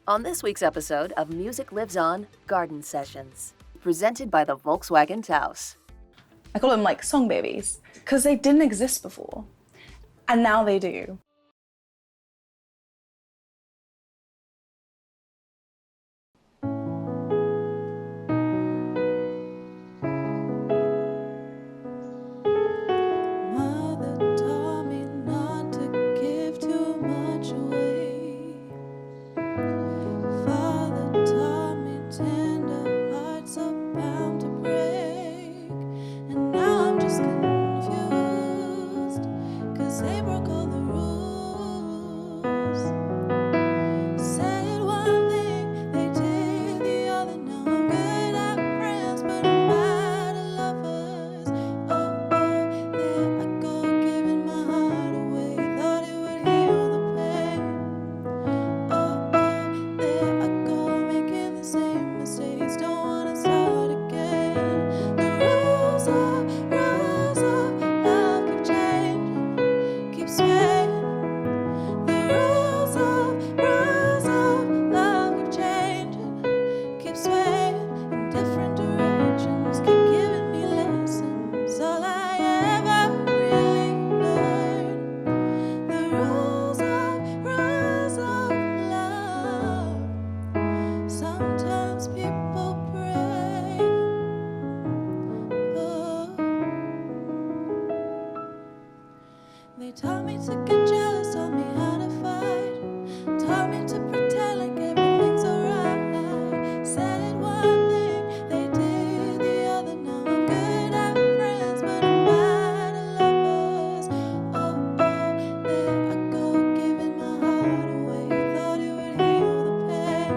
On this week's episode of Music Lives On Garden Sessions, presented by the Volkswagen Taos. I call them like song babies because they didn't exist before and now they do. They taught me to get jealous, taught me how to fight, taught me to pretend like everything's alright. Said one thing, they did the other. Now I'm good at friends, but I'm bad at lovers. Oh, oh, there I go, giving my heart away. Thought it would heal the pain.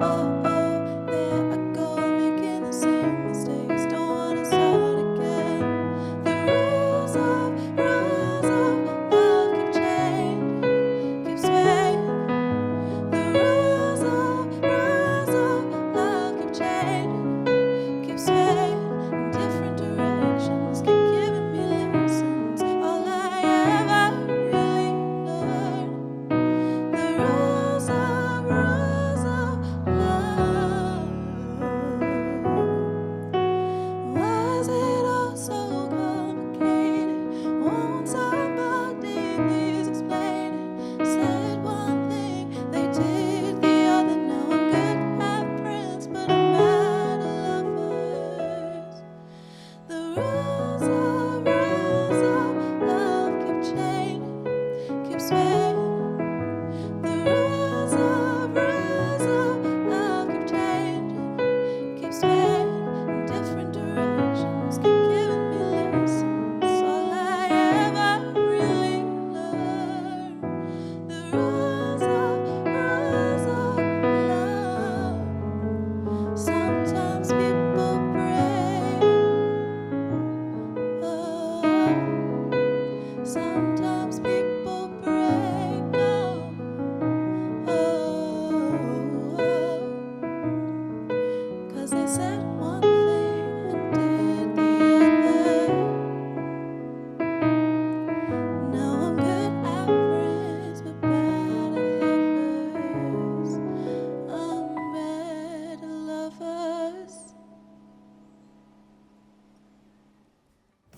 Oh, oh, there I go, making the same mistakes. Don't wanna start again. The rules of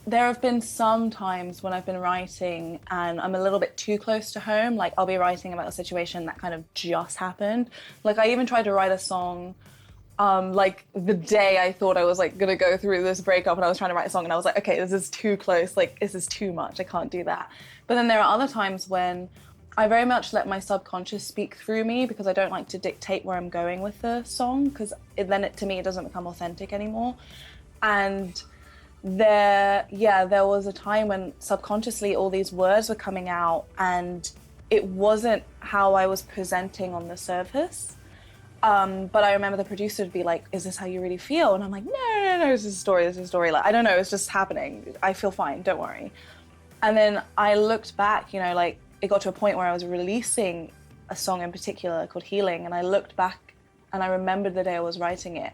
There have been some times when I've been writing and I'm a little bit too close to home. Like I'll be writing about a situation that kind of just happened. Like I even tried to write a song like the day I thought I was like gonna go through this breakup, and I was trying to write a song and I was like, okay, this is too close, like this is too much, I can't do that. But then there are other times when I very much let my subconscious speak through me, because I don't like to dictate where I'm going with the song, because then to me it doesn't become authentic anymore. And there was a time when subconsciously all these words were coming out and it wasn't how I was presenting on the surface. But I remember the producer would be like, is this how you really feel? And I'm like, no, this is a story. Like, I don't know, it's just happening. I feel fine, don't worry. And then I looked back, like it got to a point where I was releasing a song in particular called Healing, and I looked back and I remembered the day I was writing it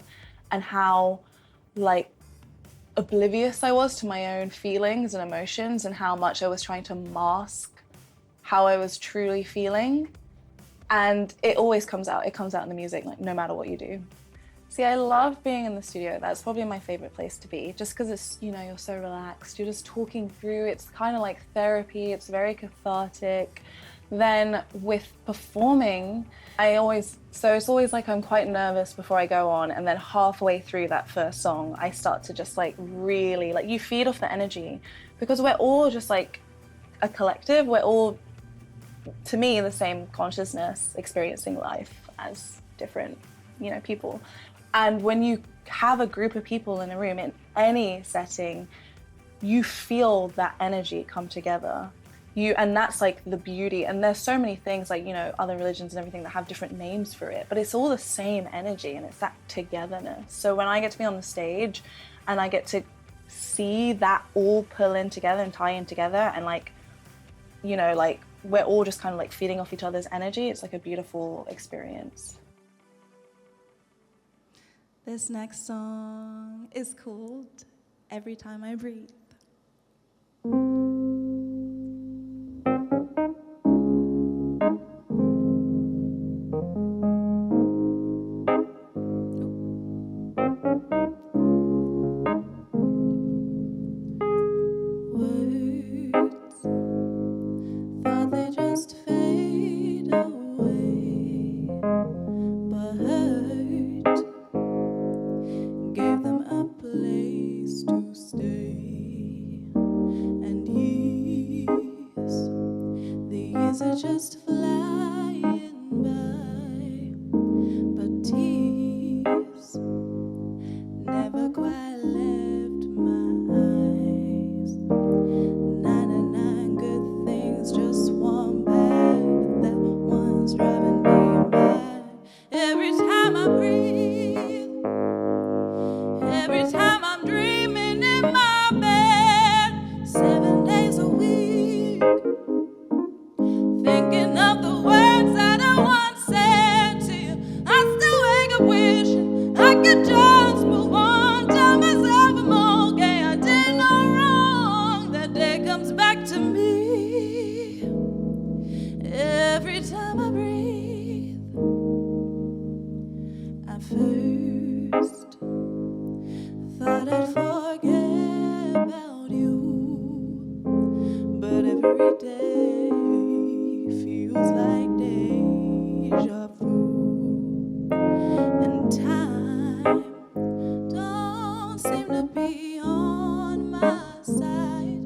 and how like oblivious I was to my own feelings and emotions, and how much I was trying to mask how I was truly feeling. And it always comes out. It comes out in the music, like no matter what you do. See, I love being in the studio. That's probably my favorite place to be, just because it's, you know, you're so relaxed. You're just talking through. It's kind of like therapy. It's very cathartic. Then with performing, so it's always like I'm quite nervous before I go on, and then halfway through that first song, I start to just like really, like, you feed off the energy, because we're all just like a collective. We're all, to me, the same consciousness experiencing life as different, you know, people. And when you have a group of people in a room in any setting, you feel that energy come together. And that's like the beauty. And there's so many things, like, you know, other religions and everything that have different names for it, but it's all the same energy, and it's that togetherness. So when I get to be on the stage and I get to see that all pull in together and tie in together, and like, you know, like we're all just kind of like feeding off each other's energy, it's like a beautiful experience. This next song is called Every Time I Breathe. Just flying by, but tears never quite left my eyes. 99 good things, just one bad, but that one's driving me mad. Every time I breathe, every time I'm dreaming in my bed, 7 days a week, thinking of the words that I once said to you. I still wake up wishing I could just move on. Tell myself I'm okay, I did no wrong. That day comes back to me every time I breathe. At first, thought I'd forget about you, but every day feels like deja vu, and time don't seem to be on my side,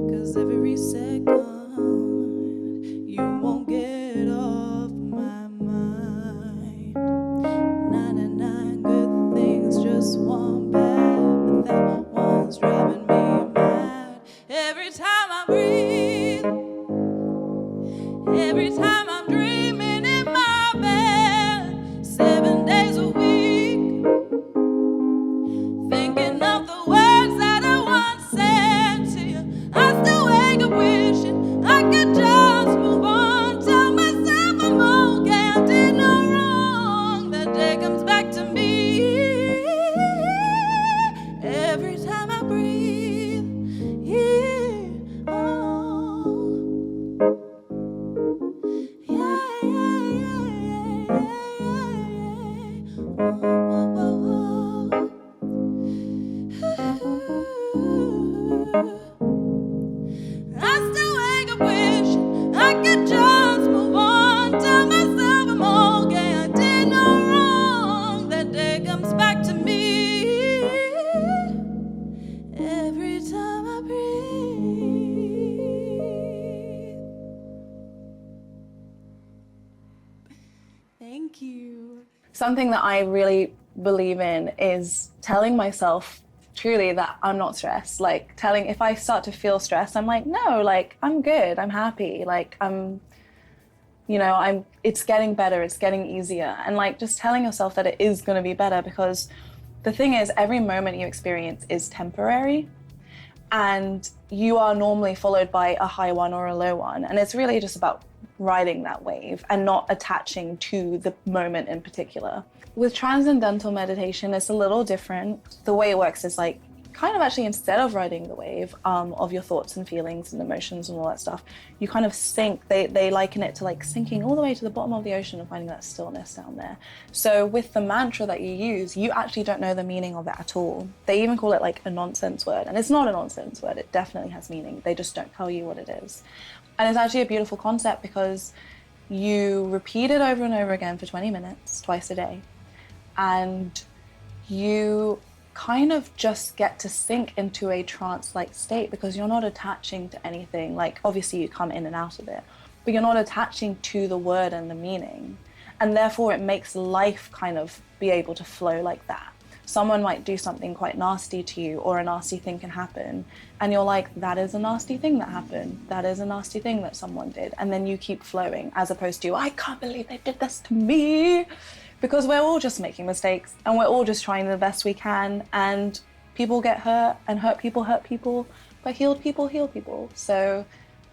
'cause every second you won't get off my mind. 99 good things, just one bad, but that one's driving me mad. Every time I breathe, every time I'm dreaming in my bed, 7 days a week, thinking of the words that I once said to you. I still wake up wishing I could just move on. Tell myself I'm okay, I did no wrong. That day comes back to me every time I breathe. Yeah, oh. I still wake up wishing I could just move on. Tell myself I'm okay, I did no wrong. That day comes back to me every time I breathe. Thank you. Something that I really believe in is telling myself truly that I'm not stressed. Like if I start to feel stressed, I'm like, no, like I'm good, I'm happy, like it's getting better, it's getting easier. And like just telling yourself that it is gonna be better, because the thing is, every moment you experience is temporary, and you are normally followed by a high one or a low one. And it's really just about riding that wave and not attaching to the moment in particular. With transcendental meditation, it's a little different. The way it works is like kind of actually, instead of riding the wave of your thoughts and feelings and emotions and all that stuff, you kind of sink. They liken it to like sinking all the way to the bottom of the ocean and finding that stillness down there. So with the mantra that you use, you actually don't know the meaning of it at all. They even call it like a nonsense word, and it's not a nonsense word. It definitely has meaning. They just don't tell you what it is. And it's actually a beautiful concept because you repeat it over and over again for 20 minutes, twice a day, and you kind of just get to sink into a trance-like state because you're not attaching to anything. Like, obviously you come in and out of it, but you're not attaching to the word and the meaning. And therefore it makes life kind of be able to flow like that. Someone might do something quite nasty to you, or a nasty thing can happen, and you're like, that is a nasty thing that happened. That is a nasty thing that someone did. And then you keep flowing, as opposed to, I can't believe they did this to me. Because we're all just making mistakes, and we're all just trying the best we can, and people get hurt, and hurt people, but healed people heal people. So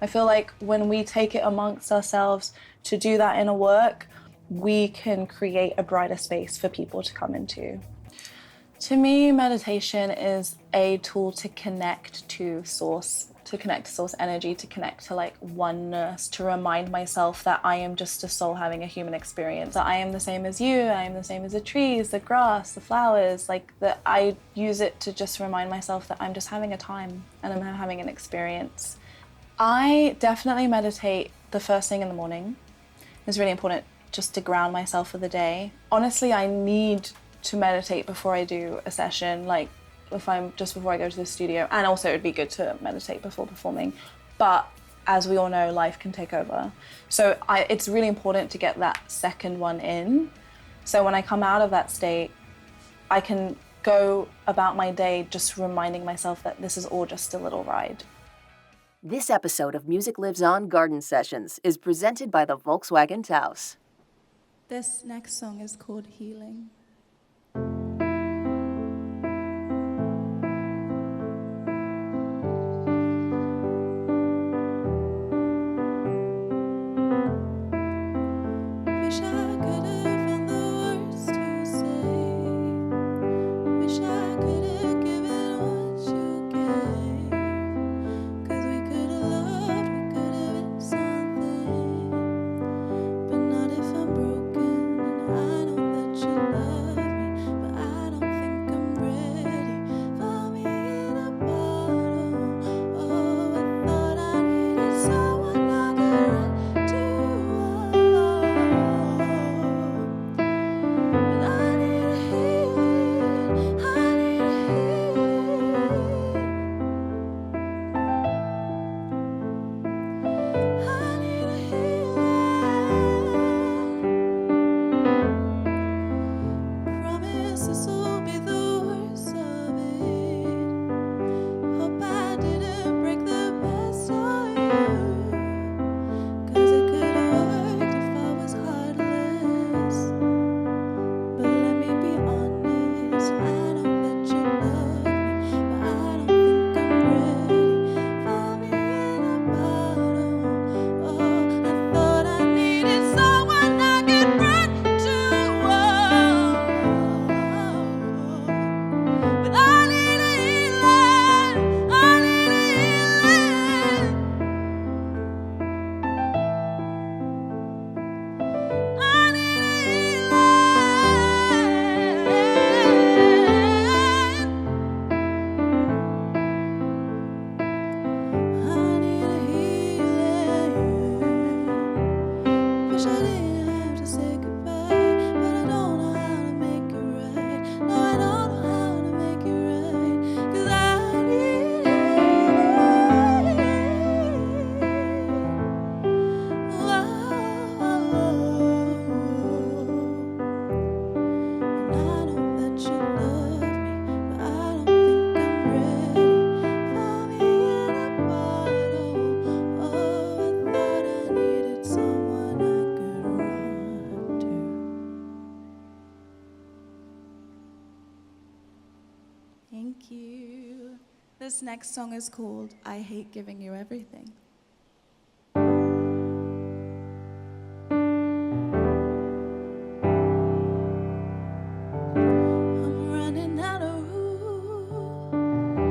I feel like when we take it amongst ourselves to do that inner work, we can create a brighter space for people to come into. To me, meditation is a tool to connect to source energy, to connect to like oneness, to remind myself that I am just a soul having a human experience, that I am the same as you, I am the same as the trees, the grass, the flowers, like that. I use it to just remind myself that I'm just having a time and I'm having an experience. I definitely meditate the first thing in the morning. It's really important just to ground myself for the day. Honestly, I need to meditate before I do a session, like if I'm just before I go to the studio, and also it'd be good to meditate before performing, but as we all know, life can take over. So it's really important to get that second one in. So when I come out of that state, I can go about my day just reminding myself that this is all just a little ride. This episode of Music Lives On Garden Sessions is presented by the Volkswagen Taos. This next song is called Healing. Wish I could have found the words to say. Wish I could have given what you gave. 'Cause we could have loved, we could have been something. But not if I'm broken, and I know that you love me. But I don't think I'm ready for me in a bottle. Oh, I thought I needed someone I could run to. But I need a healing, I need a healing. I need a healing. Promise this will be the worst of it. Hope I didn't break the best of you. 'Cause it could have worked if I was heartless. But let me be honest, I know that you love me, but I don't think I'm ready for me in a bottle. Oh, I thought I needed someone I could run to. But I need a healing, I need a healing. I need a healing. Wish I didn't have to say goodbye, but I don't know how to make it right. No, I don't know how to make it right. 'Cause I need and I know that you love me, but I don't think I'm ready for me in a bottle. Oh, I thought I needed someone I could run to. Thank you. This next song is called I Hate Giving You Everything. I'm running out of room.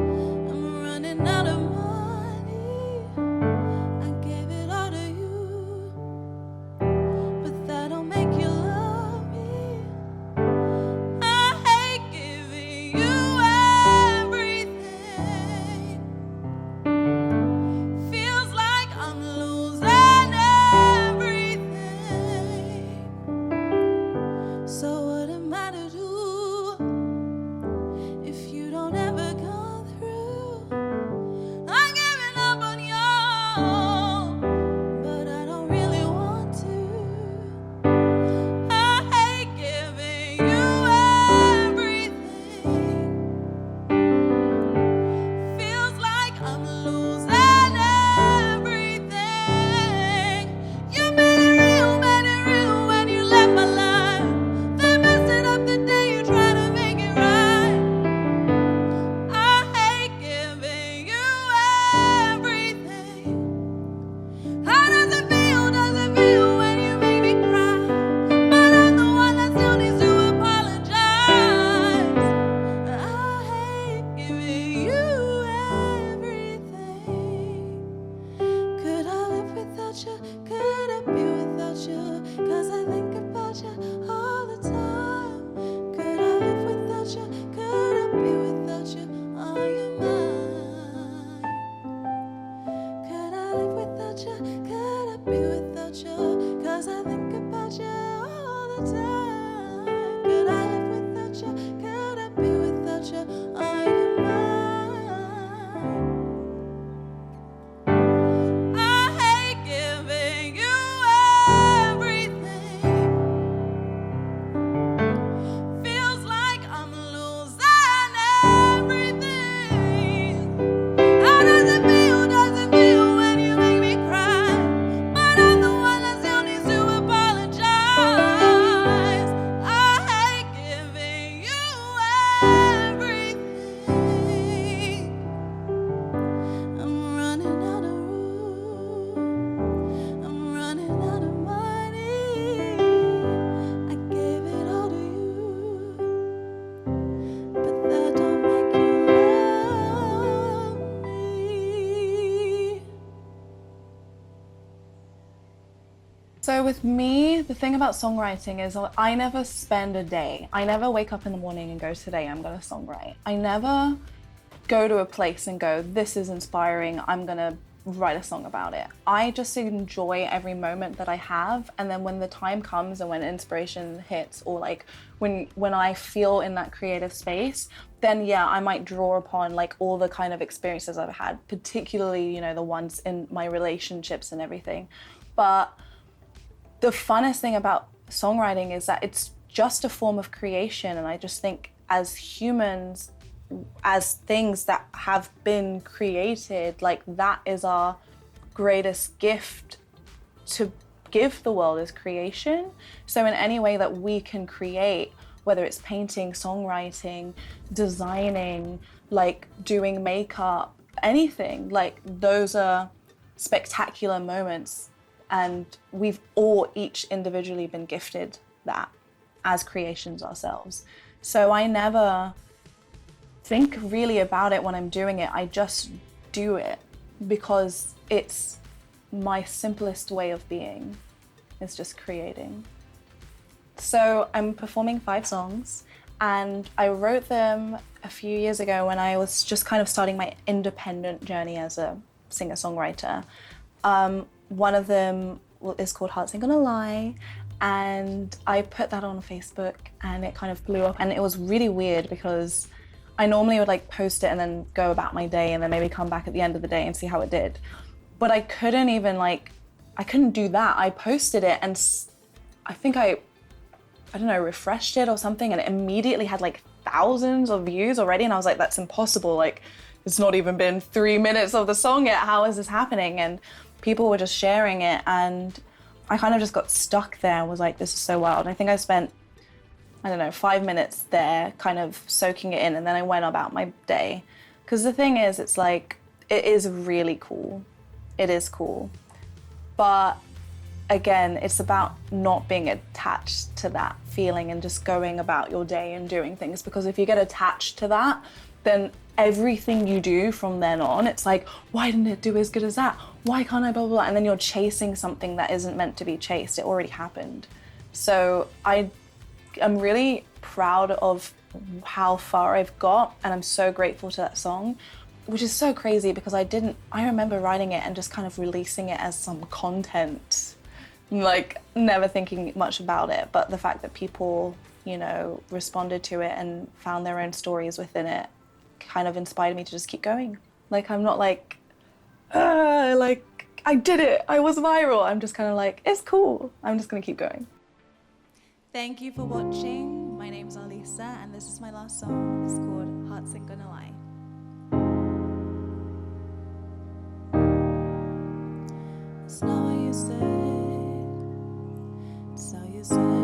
time. Could I live without you? Could I be without you? Are you mine? I hate giving you everything. Feels like I'm losing everything. How does it feel? Does it feel when you make me cry? But I'm the one that still needs to apologize. I hate giving you everything. I'm running out of room. I'm running out of money. I gave it all to you, but that don't make you love me. So with me, the thing about songwriting is I never spend a day. I never wake up in the morning and go, today I'm gonna songwrite. I never go to a place and go, this is inspiring, I'm gonna write a song about it. I just enjoy every moment that I have, and then when the time comes and when inspiration hits, or like when I feel in that creative space, then yeah, I might draw upon like all the kind of experiences I've had, particularly, you know, the ones in my relationships and everything. But the funnest thing about songwriting is that it's just a form of creation, and I just think as humans, as things that have been created, like that is our greatest gift to give the world, is creation. So in any way that we can create, whether it's painting, songwriting, designing, like doing makeup, anything, like those are spectacular moments, and we've all each individually been gifted that as creations ourselves. So I never think really about it when I'm doing it. I just do it because it's my simplest way of being, is just creating. So I'm performing 5 songs, and I wrote them a few years ago when I was just kind of starting my independent journey as a singer-songwriter. One of them is called Hearts Ain't Gonna Lie, and I put that on Facebook and it kind of blew up, and it was really weird because I normally would like post it and then go about my day and then maybe come back at the end of the day and see how it did. But I couldn't even I couldn't do that. I posted it and I think I don't know, refreshed it or something, and it immediately had like thousands of views already, and I was like, that's impossible. Like, it's not even been 3 minutes of the song yet. How is this happening? And people were just sharing it, and I kind of just got stuck there and was like, this is so wild. And I think I spent, I don't know, 5 minutes there kind of soaking it in, and then I went about my day. Because the thing is, it's like, it is really cool. It is cool. But again, it's about not being attached to that feeling and just going about your day and doing things. Because if you get attached to that, then everything you do from then on, it's like, why didn't it do as good as that? Why can't I blah, blah, blah? And then you're chasing something that isn't meant to be chased. It already happened. So I'm really proud of how far I've got, and I'm so grateful to that song, which is so crazy because I remember writing it and just kind of releasing it as some content, like never thinking much about it. But the fact that people, you know, responded to it and found their own stories within it kind of inspired me to just keep going. Like, I'm not like, I did it, I was viral. I'm just kind of like, it's cool. I'm just gonna keep going. Thank you for watching. My name's Alisa, and this is my last song. It's called Hearts Ain't Gonna Lie. It's not what you say, it's how you say.